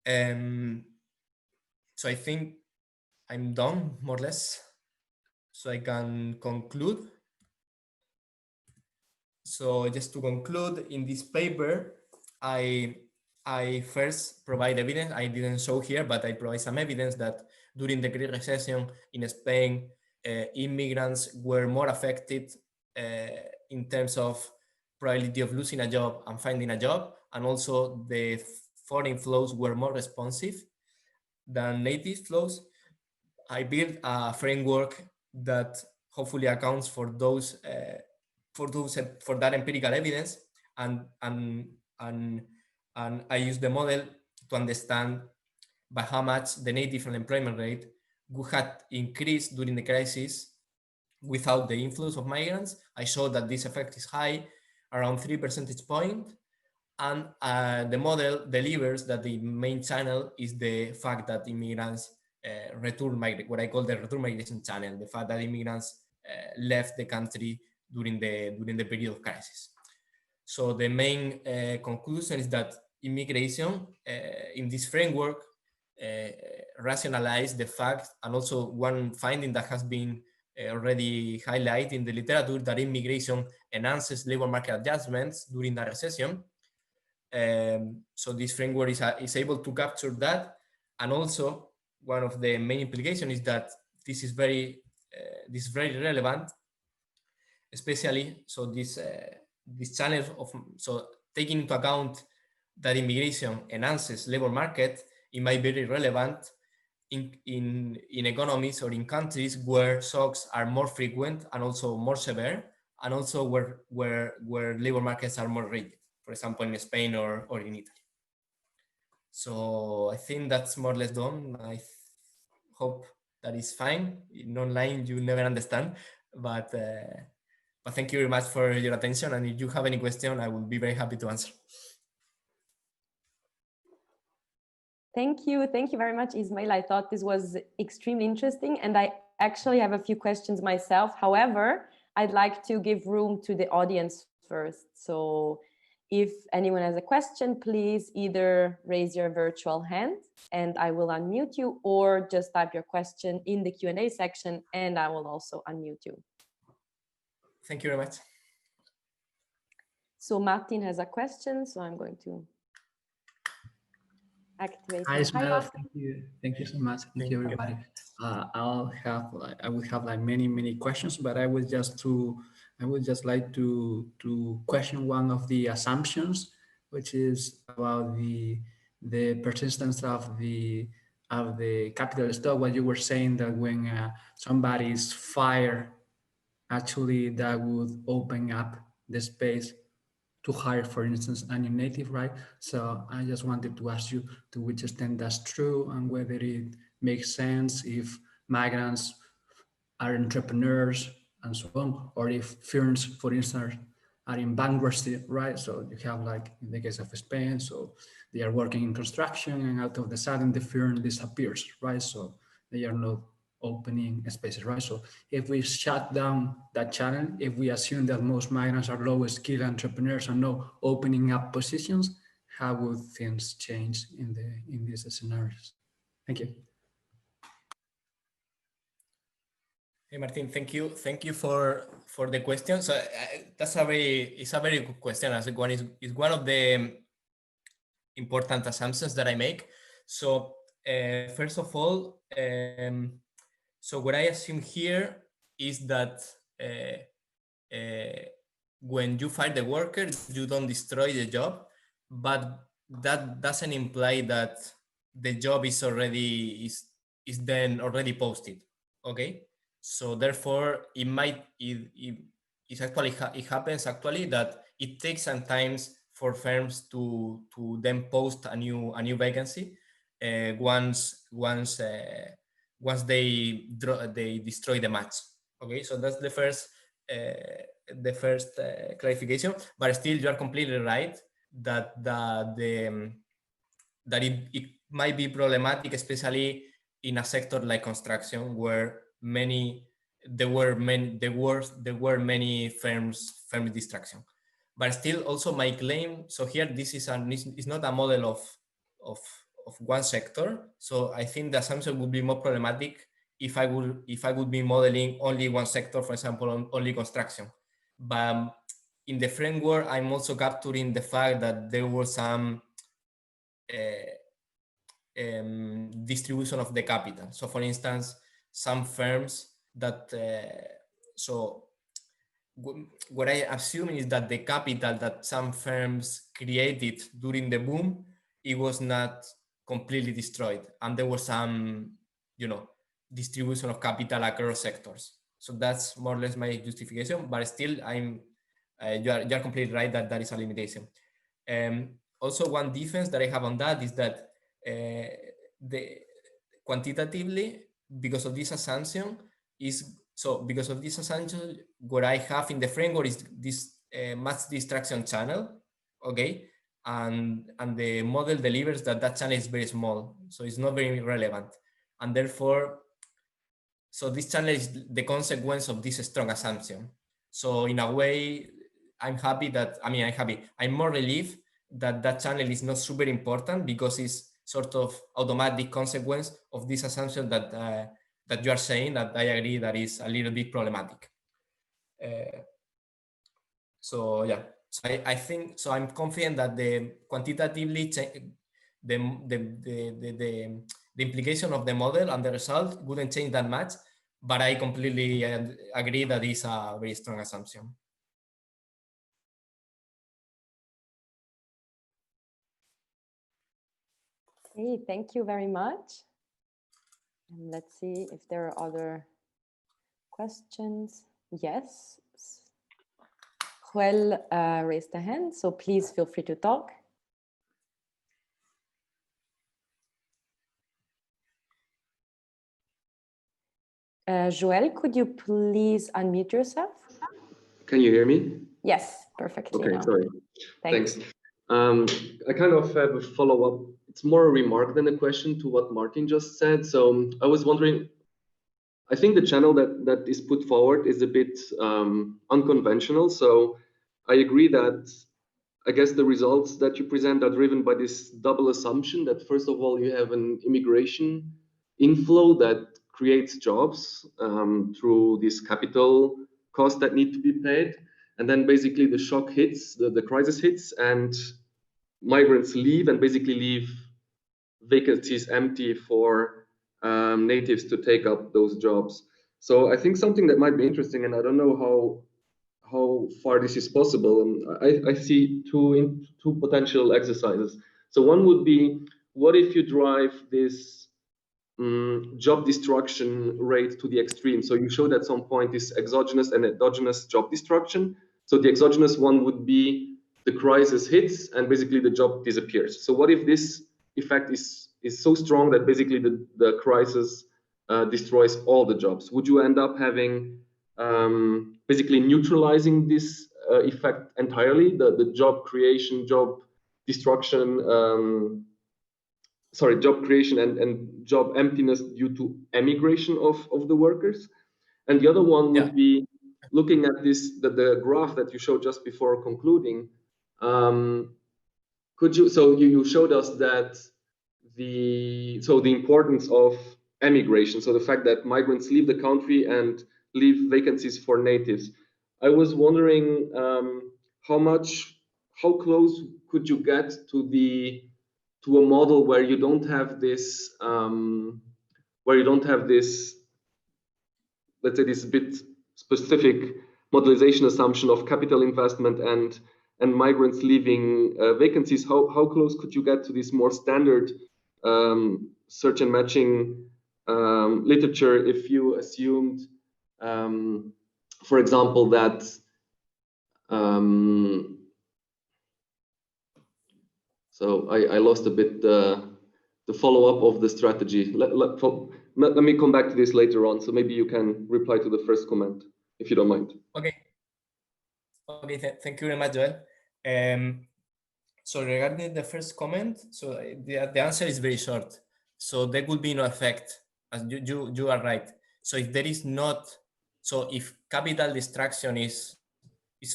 So I think I'm done, more or less. So I can conclude. So just to conclude, in this paper, I first provide evidence. I didn't show here, but I provide some evidence that during the Great Recession in Spain, immigrants were more affected in terms of probability of losing a job and finding a job, and also the foreign flows were more responsive than native flows. I built a framework that hopefully accounts for that empirical evidence, and I use the model to understand by how much the native unemployment rate would have increased during the crisis without the influx of migrants. I showed that this effect is high, around 3 percentage points, and the model delivers that the main channel is the fact that immigrants what I call the return migration channel, the fact that immigrants left the country during the period of crisis. So the main conclusion is that immigration in this framework rationalize the fact, and also one finding that has been already highlighted in the literature, that immigration enhances labor market adjustments during the recession. So this framework is able to capture that, and also one of the main implications is that this is very relevant, especially so this channel of, so taking into account that immigration enhances labor market, it might be very relevant in economies or in countries where shocks are more frequent and also more severe, and also where labor markets are more rigid, for example, in Spain or in Italy. So I think that's more or less done. I hope that is fine. In online, you never understand, but thank you very much for your attention. And if you have any question, I will be very happy to answer. Thank you very much, Ismael. I thought this was extremely interesting, and I actually have a few questions myself. However, I'd like to give room to the audience first. So if anyone has a question, please either raise your virtual hand and I will unmute you, or just type your question in the Q&A section and I will also unmute you. Thank you very much. So Martin has a question, so I'm going to activate. Hi, Ismael. Thank you so much. Thank you, everybody. I will have like many questions, but I would just like to question one of the assumptions, which is about the persistence of the capital stock. What you were saying, that when somebody is fired, actually that would open up the space to hire, for instance, a new native, right? So I just wanted to ask you to which extent that's true, and whether it makes sense if migrants are entrepreneurs and so on, or if firms, for instance, are in bankruptcy, right? So you have, like in the case of Spain, so they are working in construction and out of the sudden the firm disappears, right? So they are not opening spaces, right? So if we shut down that channel, if we assume that most migrants are low skilled entrepreneurs and not opening up positions, how would things change in these scenarios? Thank you. Hey Martin, thank you for the question. So it's a very good question. As one is one of the important assumptions that I make. So first of all, so what I assume here is that when you fire the worker, you don't destroy the job, but that doesn't imply that the job is then already posted. Okay, so therefore it happens actually that it takes sometimes for firms to then post a new vacancy once they destroy the match. Okay, so that's the first clarification. But still, you are completely right that it might be problematic, especially in a sector like construction, where there were many firms distraction. But still, also my claim. So here, this is not a model of one sector. So I think the assumption would be more problematic if I would be modeling only one sector, for example, only construction. But in the framework, I'm also capturing the fact that there was some distribution of the capital. So for instance, some firms that, so what I assume is that the capital that some firms created during the boom, it was not completely destroyed. And there was some, distribution of capital across sectors. So that's more or less my justification, but still you are completely right that that is a limitation. Also, one defense that I have on that is that quantitatively, because of this assumption, what I have in the framework is this match distraction channel, okay, and the model delivers that channel is very small, so it's not very relevant, and therefore, so this channel is the consequence of this strong assumption. So in a way, I'm more relieved that channel is not super important, because it's sort of automatic consequence of this assumption that you are saying, that I agree that is a little bit problematic. So yeah, so I think, so I'm confident that the quantitatively the implication of the model and the result wouldn't change that much, but I completely agree that is a very strong assumption. Okay, thank you very much. And let's see if there are other questions. Yes, Joel raised a hand, so please feel free to talk. Joel, could you please unmute yourself? Can you hear me? Yes, perfectly. Okay, now. sorry. Thanks. I kind of have a follow-up. It's more a remark than a question to what Martin just said. So I was wondering, I think the channel that is put forward is a bit unconventional. So I agree that I guess the results that you present are driven by this double assumption that first of all, you have an immigration inflow that creates jobs through this capital costs that need to be paid. And then basically the shock hits, the crisis hits, and migrants leave and basically leave vacancies empty for natives to take up those jobs. So I think something that might be interesting, and I don't know how far this is possible. I see two potential exercises. So one would be, what if you drive this job destruction rate to the extreme? So you showed at some point this exogenous and endogenous job destruction. So the exogenous one would be the crisis hits and basically the job disappears. So what if this effect is so strong that basically the crisis destroys all the jobs? Would you end up having basically neutralizing this effect entirely, the job creation, job destruction, job creation and job emptiness due to emigration of the workers? And the other one would be looking at this, the graph that you showed just before concluding. could you, so you showed us that the importance of emigration, so the fact that migrants leave the country and leave vacancies for natives. I was wondering how close could you get to a model where you don't have this let's say this bit specific modelization assumption of capital investment and migrants leaving vacancies. How close could you get to this more standard search and matching literature if you assumed, for example, that so I lost a bit the follow-up of the strategy. Let me come back to this later on. So maybe you can reply to the first comment, if you don't mind. Okay. Okay, thank you very much, Joel. So regarding the first comment, so the answer is very short. So there will be no effect, as you are right. So if there is not, so if capital distraction is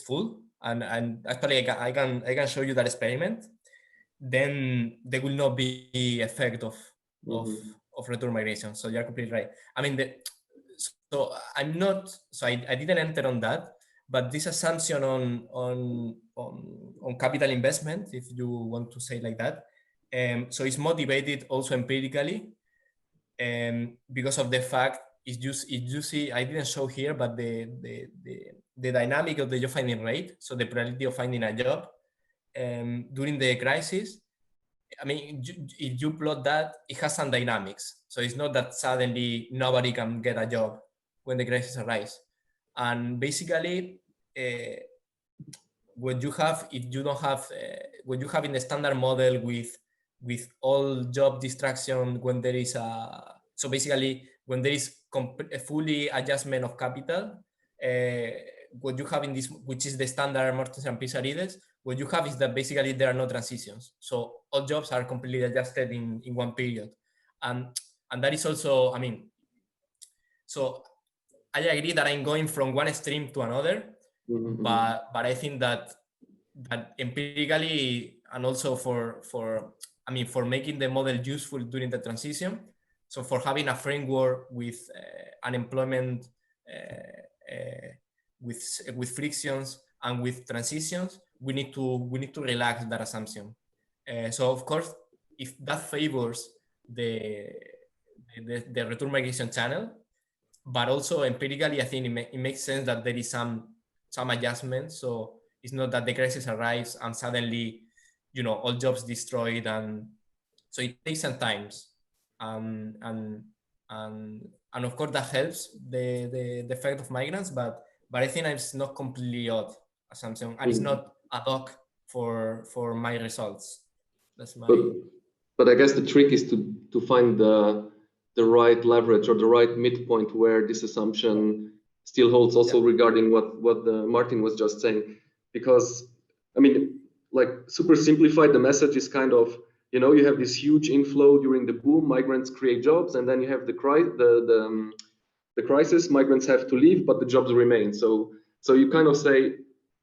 full, and actually I can show you that experiment, then there will not be effect of return migration. So you're completely right. I mean, so I'm not, so I didn't enter on that, but this assumption on capital investment, if you want to say like that, so it's motivated also empirically, because of the fact you see, I didn't show here, but the dynamic of the job finding rate, so the probability of finding a job during the crisis. I mean, if you plot that, it has some dynamics. So it's not that suddenly nobody can get a job when the crisis arises. And basically, what you have, if you don't have, what you have in the standard model with all job distraction, when there is so basically when there is a fully adjustment of capital, what you have in this, which is the standard Mortensen and Pizarrides, what you have is that basically there are no transitions. So all jobs are completely adjusted in one period. And that is also, I mean, so I agree that I'm going from one extreme to another, but I think that empirically, and also for making the model useful during the transition, so for having a framework with unemployment, with frictions and with transitions, we need to relax that assumption. So of course, if that favors the return migration channel, but also empirically, I think it makes sense that there is some adjustments. So it's not that the crisis arrives and suddenly, all jobs destroyed, and so it takes some time. And of course that helps the effect of migrants, but I think it's not completely odd assumption, and it's not ad hoc for my results. That's my. But I guess the trick is to find the right leverage or the right midpoint where this assumption still holds, also regarding what Martin was just saying, because I mean, like, super simplified, the message is kind of, you have this huge inflow during the boom, migrants create jobs, and then you have the crisis, migrants have to leave, but the jobs remain. So you kind of say,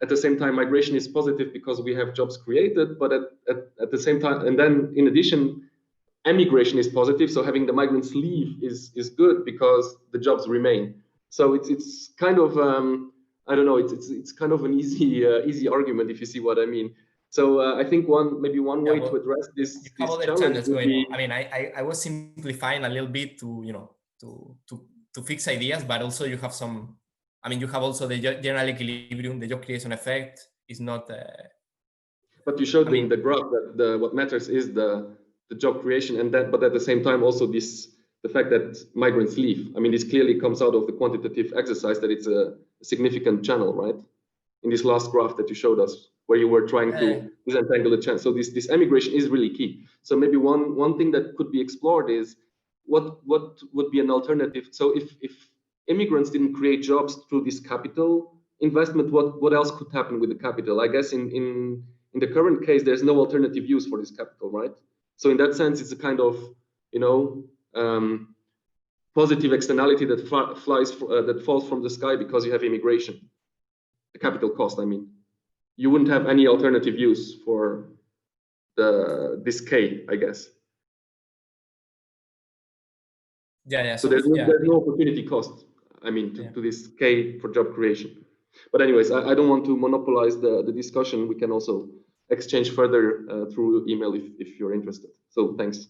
at the same time, migration is positive because we have jobs created, but at the same time, and then in addition, emigration is positive. So having the migrants leave is good because the jobs remain. So it's kind of I don't know, it's kind of an easy argument, if you see what I mean. So I think one way to address this challenge would be, I mean, I was simplifying a little bit to fix ideas, but also you have some. I mean, you have also the general equilibrium, the job creation effect is not. But you showed in the graph that what matters is the job creation, and that, but at the same time also the fact that migrants leave. I mean, this clearly comes out of the quantitative exercise that it's a significant channel, right? In this last graph that you showed us, where you were trying to disentangle the channel. So this emigration is really key. So maybe one thing that could be explored is what would be an alternative. So if immigrants didn't create jobs through this capital investment, what else could happen with the capital? I guess in the current case, there's no alternative use for this capital, right? So in that sense, it's a kind of, positive externality that falls from the sky because you have immigration, the capital cost. I mean, you wouldn't have any alternative use for this K, I guess. Yeah. So there's no opportunity cost, I mean, to this K for job creation. But anyways, I don't want to monopolize the discussion. We can also exchange further through email if you're interested. So thanks.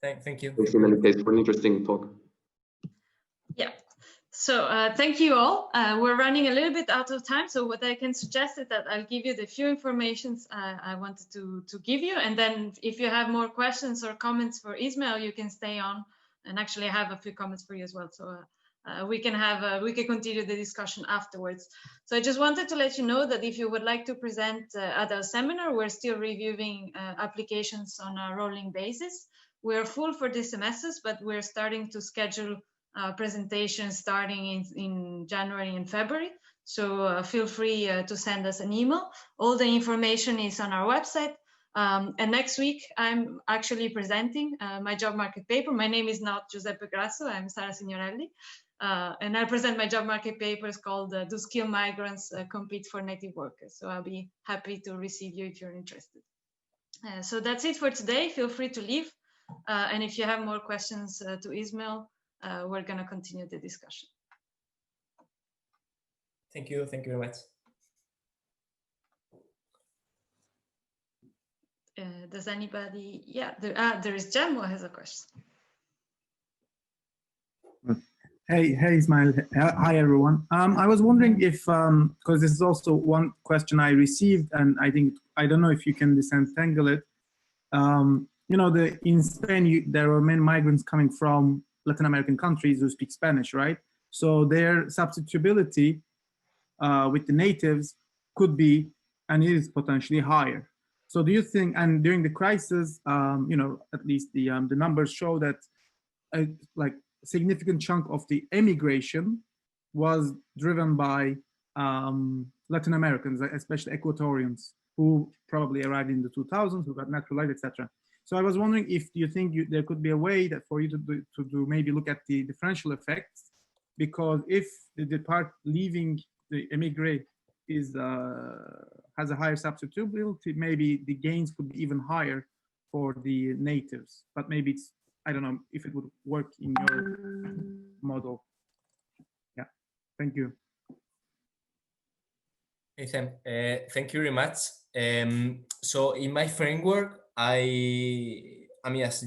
Thank you. Thanks in any case for an interesting talk. Yeah. So thank you all. We're running a little bit out of time. So what I can suggest is that I'll give you the few informations I wanted to give you. And then if you have more questions or comments for Ismael, you can stay on and actually have a few comments for you as well. So we can continue the discussion afterwards. So I just wanted to let you know that if you would like to present at our seminar, we're still reviewing applications on a rolling basis. We're full for this semester, but we're starting to schedule presentations starting in January and February. So feel free to send us an email. All the information is on our website. And next week, I'm actually presenting my job market paper. My name is not Giuseppe Grasso, I'm Sara Signorelli. And I present my job market papers called Do Skilled Migrants Compete for Native Workers? So I'll be happy to receive you if you're interested. So that's it for today. Feel free to leave. And if you have more questions to Ismael, we're going to continue the discussion. Thank you very much. Does anybody? Yeah, there is Jem who has a question. Hey Ismael. Hi everyone. I was wondering if, because this is also one question I received, and I don't know if you can disentangle it. You know, in Spain, there are many migrants coming from Latin American countries who speak Spanish, right? So their substitutability with the natives could be and is potentially higher. So do you think, and during the crisis, you know, at least the numbers show that like a significant chunk of the emigration was driven by Latin Americans, especially Ecuadorians, who probably arrived in the 2000s, who got naturalized, etc. So I was wondering if you think there could be a way that for you to do maybe look at the differential effects, because if the part leaving the emigrate is has a higher substitutability, maybe the gains could be even higher for the natives. But maybe it's, I don't know if it would work in your model. Yeah, thank you. Hey Sam, thank you very much. So in my framework, I mean, as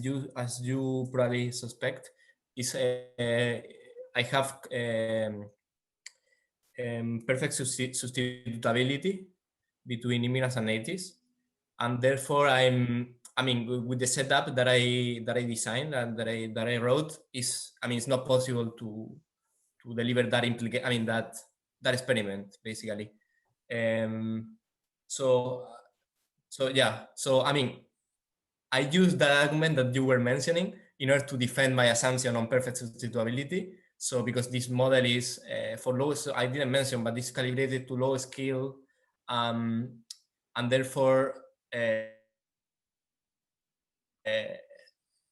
you probably suspect, is I have perfect substitutability between immigrants and natives, and therefore I mean, with the setup that I designed and that I wrote, is, I mean, it's not possible to deliver that that experiment basically. So yeah, so I mean, I used that argument that you were mentioning in order to defend my assumption on perfect substitutability. So because this model is for low, so I didn't mention, but it's calibrated to low skill, and therefore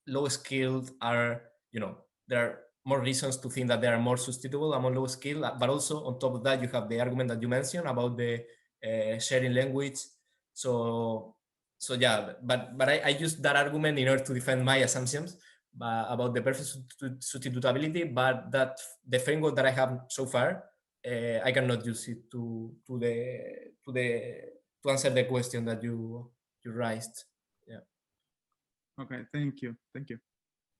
low skilled are, you know, there are more reasons to think that they are more sustainable among low skill, but also on top of that, you have the argument that you mentioned about the sharing language. So yeah, but I used that argument in order to defend my assumptions about the perfect substitutability, but that the framework that I have so far, I cannot use it to answer the question that you raised. Yeah. Okay, thank you. Thank you.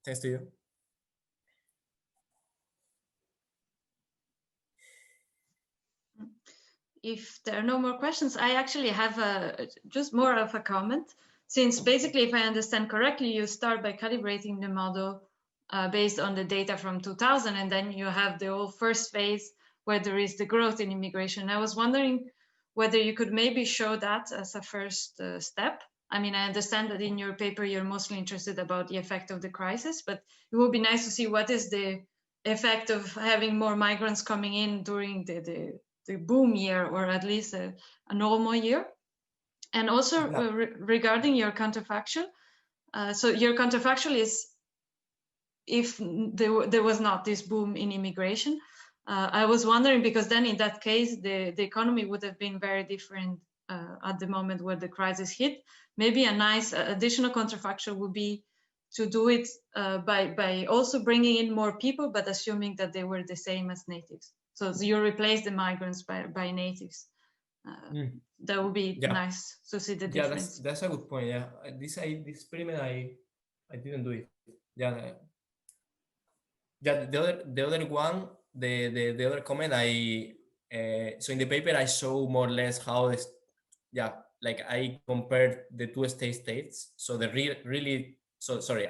Thanks to you. If there are no more questions, I actually have just more of a comment. Since basically, if I understand correctly, you start by calibrating the model based on the data from 2000, and then you have the whole first phase where there is the growth in immigration. I was wondering whether you could maybe show that as a first step. I mean, I understand that in your paper, you're mostly interested about the effect of the crisis, but it would be nice to see what is the effect of having more migrants coming in during the boom year, or at least a normal year. And also regarding your counterfactual, so your counterfactual is if there was not this boom in immigration. I was wondering, because then in that case, the economy would have been very different at the moment where the crisis hit. maybe a nice additional counterfactual would be to do it by also bringing in more people, but assuming that they were the same as natives. So you replace the migrants by natives. That would be nice to see the difference. That's a good point. Yeah, this experiment I didn't do it. Yeah, the other one, the other comment so in the paper I show more or less how this, like I compared the two states. So the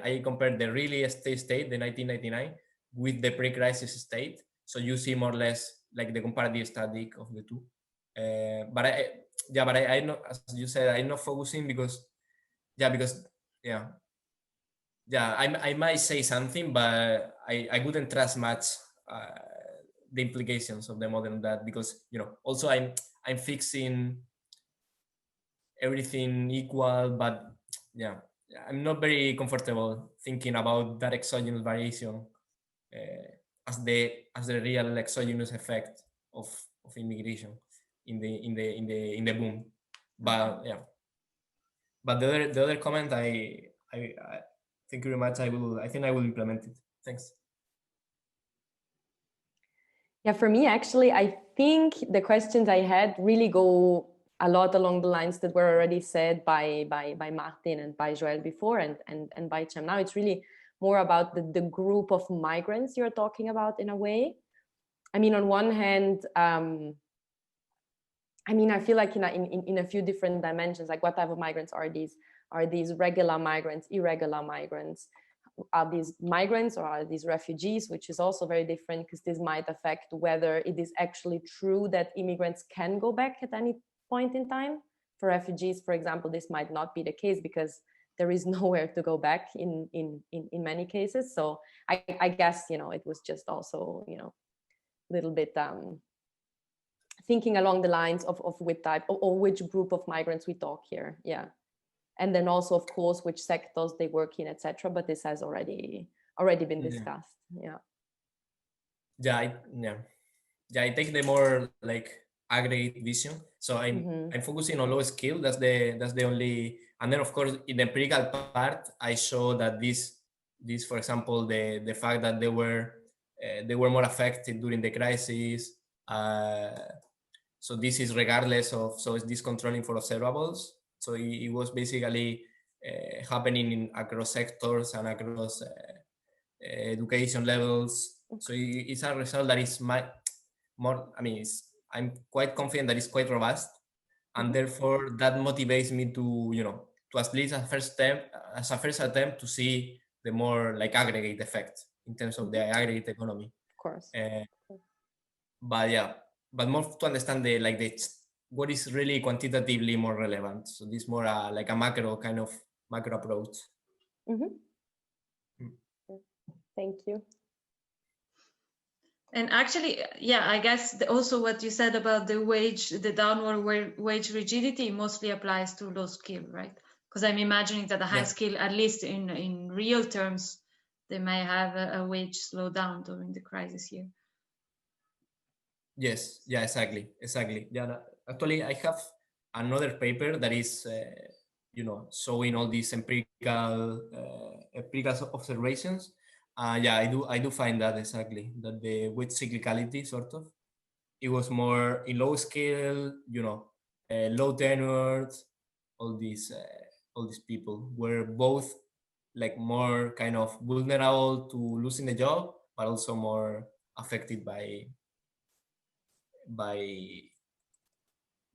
I compared the really state, the 1999, with the pre-crisis state. So you see more or less like the comparative static of the two. But I know, as you said, I'm not focusing because I might say something, but I wouldn't trust much the implications of the model on that, because also I'm fixing everything equal, but I'm not very comfortable thinking about that exogenous variation as the real exogenous effect of immigration in the boom. But but the other comment I thank you very much. I think I will implement it. Thanks. Yeah, for me, actually, I think the questions I had really go a lot along the lines that were already said by Martin and by Joel before and by Cem. Now it's really more about the group of migrants you're talking about in a way. I mean, on one hand, I mean, I feel like in a few different dimensions, like what type of migrants are these? Are these regular migrants, irregular migrants? Are these migrants or are these refugees, which is also very different, because this might affect whether it is actually true that immigrants can go back at any point in time. For refugees, for example, this might not be the case because there is nowhere to go back in many cases. So I guess, it was just also, a little bit thinking along the lines of which type or which group of migrants we talk here. Yeah. And then also, of course, which sectors they work in, etc. But this has already been discussed. I take the more like aggregate vision. So I'm focusing on low skill. That's the only. And then of course in the empirical part, I show that this for example the fact that they were more affected during the crisis. So this is regardless of. So is this controlling for observables? So it was basically happening across sectors and across education levels. So it's a result that is more. I mean, I'm quite confident that it's quite robust, and therefore that motivates me to to at least as a first attempt to see the more like aggregate effect in terms of the aggregate economy. Of course. But more to understand what is really quantitatively more relevant. So this more like a macro approach. Thank you. And actually, I guess also what you said about the downward wage rigidity mostly applies to low skill, right? Because I'm imagining that the high skill, at least in real terms, they may have a wage slowdown during the crisis year. Yes, exactly. Yeah, actually, I have another paper that is, showing all these empirical observations. I do find that exactly, that the wage cyclicality sort of, it was more in low scale, low tenured, all these people were both like more kind of vulnerable to losing the job, but also more affected by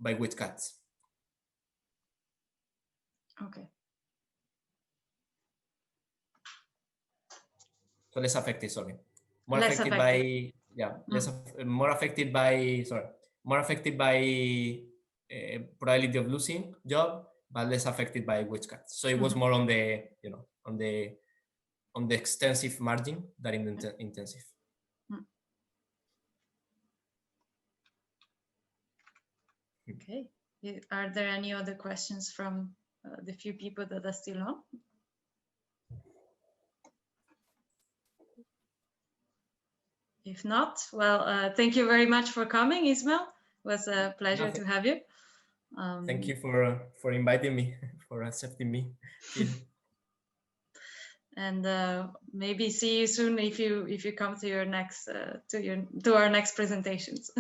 wage cuts. Okay. So less affected, sorry. More less affected by more affected by probability of losing job, but less affected by wage cuts. So it was more on the on the extensive margin than in the intensive. Okay. Are there any other questions from the few people that are still on? If not, well, thank you very much for coming, Ismael. It was a pleasure to have you. Thank you for inviting me, for accepting me. And maybe see you soon if you come to your next to our next presentations.